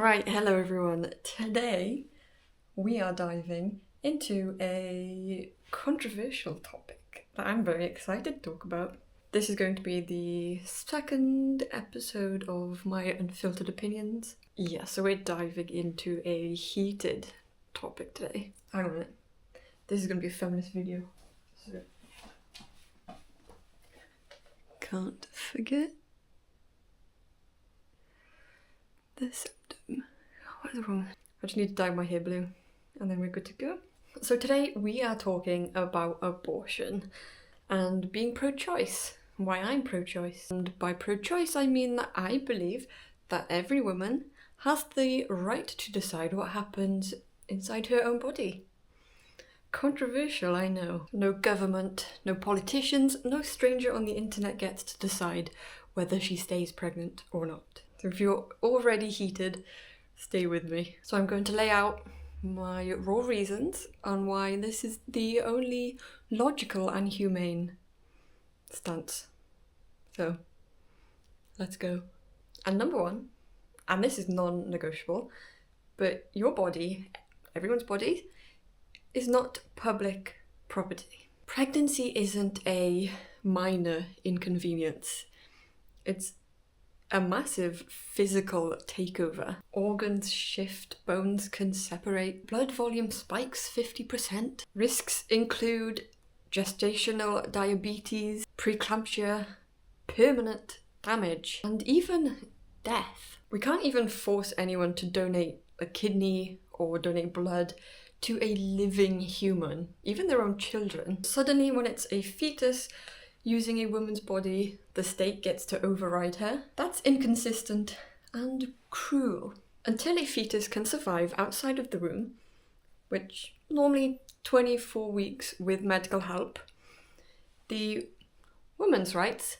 Alright, hello everyone. Today we are diving into a controversial topic that I'm very excited to talk about. This is going to be the second episode of my Unfiltered opinions. Yeah, so we're diving into a heated topic today. Hang on a minute. This is going to be a feminist video. So can't forget the septum. What is wrong? I just need to dye my hair blue and then we're good to go. So today we are talking about abortion and being pro-choice. Why I'm pro-choice. And by pro-choice I mean that I believe that every woman has the right to decide what happens inside her own body. Controversial, I know. No government, no politicians, no stranger on the internet gets to decide whether she stays pregnant or not. So if you're already heated, stay with me. So I'm going to lay out my raw reasons on why this is the only logical and humane stance. So let's go. And number one, and this is non-negotiable, but your body, everyone's body, is not public property. Pregnancy isn't a minor inconvenience. It's a massive physical takeover. Organs shift, bones can separate, blood volume spikes 50%. Risks include gestational diabetes, preeclampsia, permanent damage, and even death. We can't even force anyone to donate a kidney or donate blood to a living human, even their own children. Suddenly, when it's a fetus using a woman's body, the state gets to override her. That's inconsistent and cruel. Until a fetus can survive outside of the womb, which normally 24 weeks with medical help, the woman's rights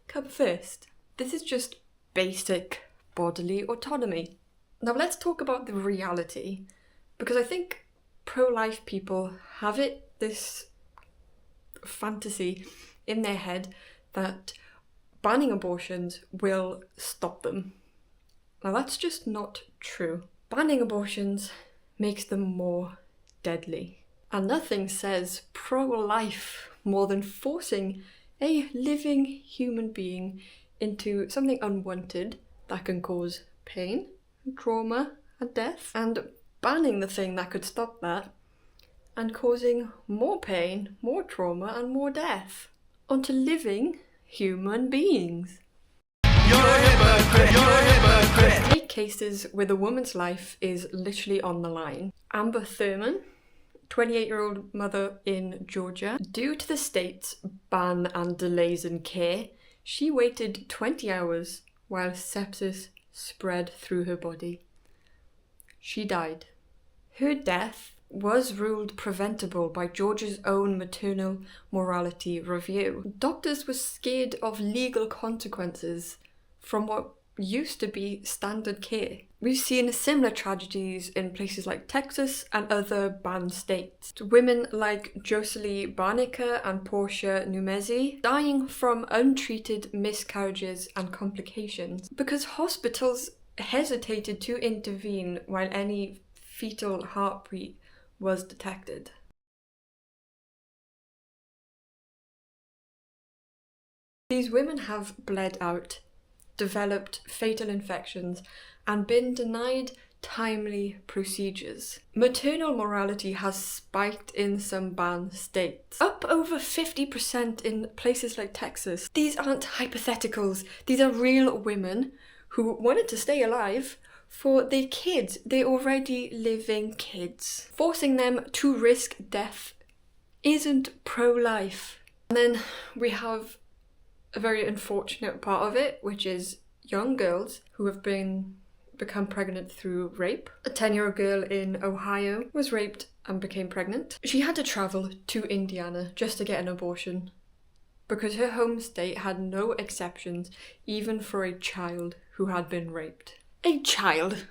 come first. This is just basic bodily autonomy. Now let's talk about the reality, because I think pro-life people have this fantasy in their head that banning abortions will stop them. Now that's just not true. Banning abortions makes them more deadly. And nothing says pro-life more than forcing a living human being into something unwanted that can cause pain, trauma, and death, and banning the thing that could stop that and causing more pain, more trauma, and more death onto living human beings. You're a hypocrite, you're a hypocrite. Take cases where the woman's life is literally on the line. Amber Thurman, 28-year-old mother in Georgia. Due to the state's ban and delays in care, she waited 20 hours while sepsis spread through her body. She died. Her death was ruled preventable by Georgia's own maternal morality review. Doctors were scared of legal consequences from what used to be standard care. We've seen similar tragedies in places like Texas and other banned states. Women like Jocelyn Barnicker and Portia Numezi dying from untreated miscarriages and complications because hospitals hesitated to intervene while any fetal heartbeat was detected. These women have bled out, developed fatal infections, and been denied timely procedures. Maternal mortality has spiked in some banned states, up over 50% in places like Texas. These aren't hypotheticals, these are real women who wanted to stay alive for their kids, their already living kids. Forcing them to risk death isn't pro-life. And then we have a very unfortunate part of it, which is young girls who have become pregnant through rape. A 10-year-old girl in Ohio was raped and became pregnant. She had to travel to Indiana just to get an abortion because her home state had no exceptions even for a child who had been raped. A child,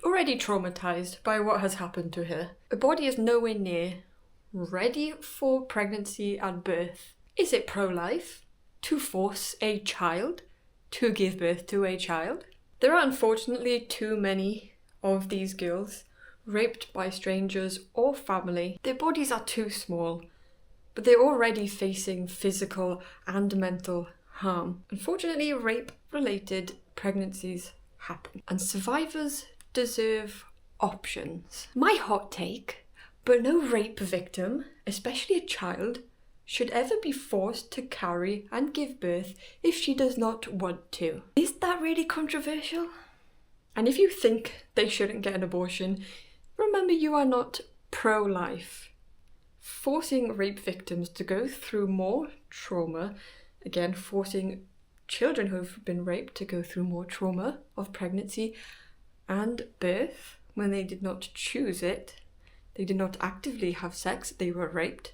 already traumatized by what has happened to her. Her body is nowhere near ready for pregnancy and birth. Is it pro-life to force a child to give birth to a child? There are unfortunately too many of these girls raped by strangers or family. Their bodies are too small, but they're already facing physical and mental harm. Unfortunately, rape-related pregnancies happen, and survivors deserve options. My hot take, but no rape victim, especially a child, should ever be forced to carry and give birth if she does not want to. Is that really controversial? And if you think they shouldn't get an abortion, remember you are not pro-life. Forcing rape victims to go through more trauma, again, forcing children who've been raped to go through more trauma of pregnancy and birth when they did not choose it, they did not actively have sex, they were raped.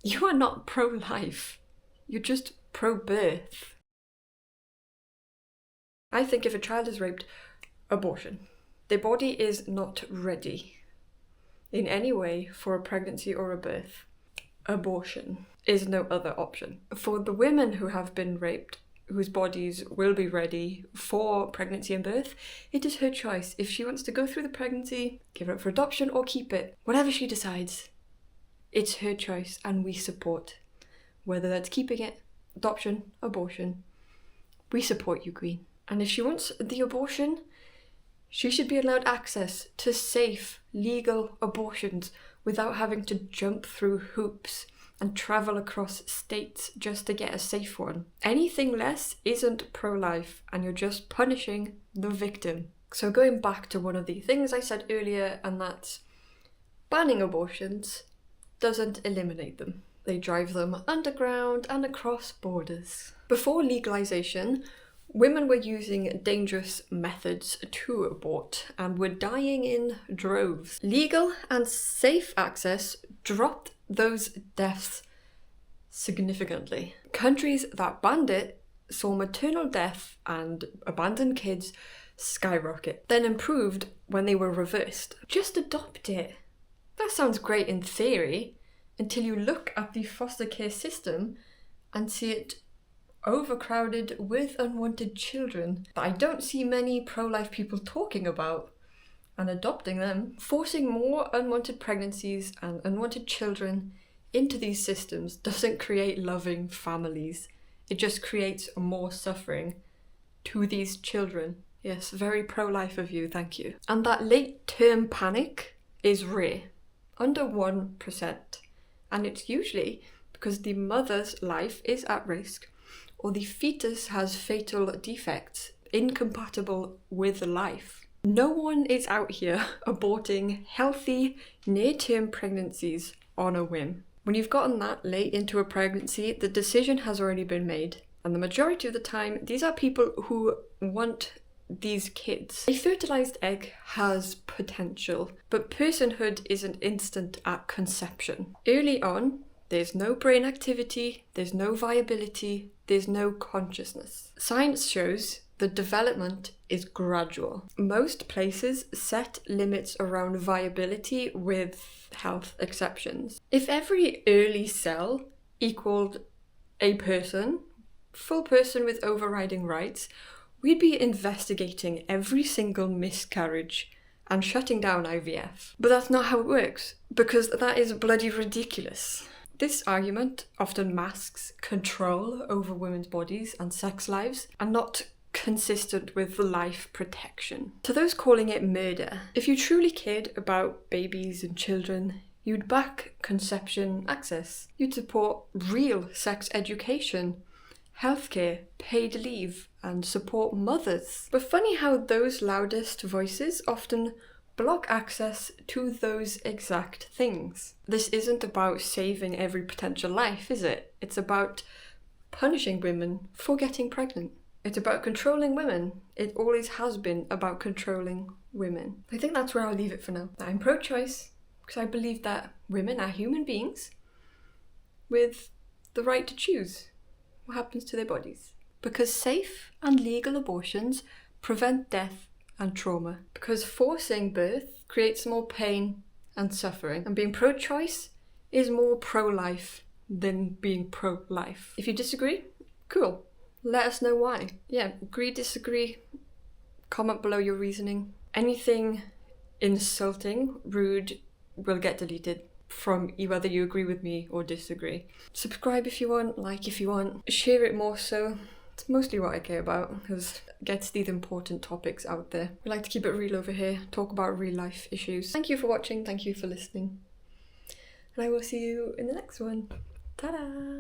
You are not pro-life, you're just pro-birth. I think if a child is raped, abortion. Their body is not ready in any way for a pregnancy or a birth. Abortion is no other option. For the women who have been raped, whose bodies will be ready for pregnancy and birth, it is her choice. If she wants to go through the pregnancy, give it up for adoption or keep it. Whatever she decides, it's her choice and we support. Whether that's keeping it, adoption, abortion, we support you, Queen. And if she wants the abortion, she should be allowed access to safe, legal abortions without having to jump through hoops and travel across states just to get a safe one. Anything less isn't pro-life and you're just punishing the victim. So going back to one of the things I said earlier, and that's banning abortions doesn't eliminate them. They drive them underground and across borders. Before legalization, women were using dangerous methods to abort and were dying in droves. Legal and safe access dropped those deaths significantly. Countries that banned it saw maternal death and abandoned kids skyrocket, then improved when they were reversed. Just adopt it. That sounds great in theory, until you look at the foster care system and see it overcrowded with unwanted children that I don't see many pro-life people talking about and adopting them. Forcing more unwanted pregnancies and unwanted children into these systems doesn't create loving families. It just creates more suffering to these children. Yes, very pro-life of you, thank you. And that late-term panic is rare, under 1%. And it's usually because the mother's life is at risk or the fetus has fatal defects incompatible with life. No one is out here aborting healthy, near-term pregnancies on a whim. When you've gotten that late into a pregnancy, the decision has already been made. And the majority of the time, these are people who want these kids. A fertilized egg has potential, but personhood isn't instant at conception. Early on, there's no brain activity, there's no viability, there's no consciousness. Science shows the development is gradual. Most places set limits around viability with health exceptions. If every early cell equaled a person, full person with overriding rights, we'd be investigating every single miscarriage and shutting down IVF. But that's not how it works, because that is bloody ridiculous. This argument often masks control over women's bodies and sex lives, and not consistent with life protection. To those calling it murder, if you truly cared about babies and children, you'd back conception access. You'd support real sex education, healthcare, paid leave, and support mothers. But funny how those loudest voices often block access to those exact things. This isn't about saving every potential life, is it? It's about punishing women for getting pregnant. It's about controlling women. It always has been about controlling women. I think that's where I'll leave it for now. I'm pro-choice because I believe that women are human beings with the right to choose what happens to their bodies. Because safe and legal abortions prevent death and trauma. Because forcing birth creates more pain and suffering. And being pro-choice is more pro-life than being pro-life. If you disagree, cool. Let us know why. Yeah, agree, disagree, Comment below your reasoning. Anything insulting, rude, will get deleted from whether you agree with me or disagree. Subscribe if you want, like if you want, share it more so. It's mostly what I care about, because it gets these important topics out there. We like to keep it real over here, talk about real life issues. Thank you for watching, thank you for listening. And I will see you in the next one. Ta-da!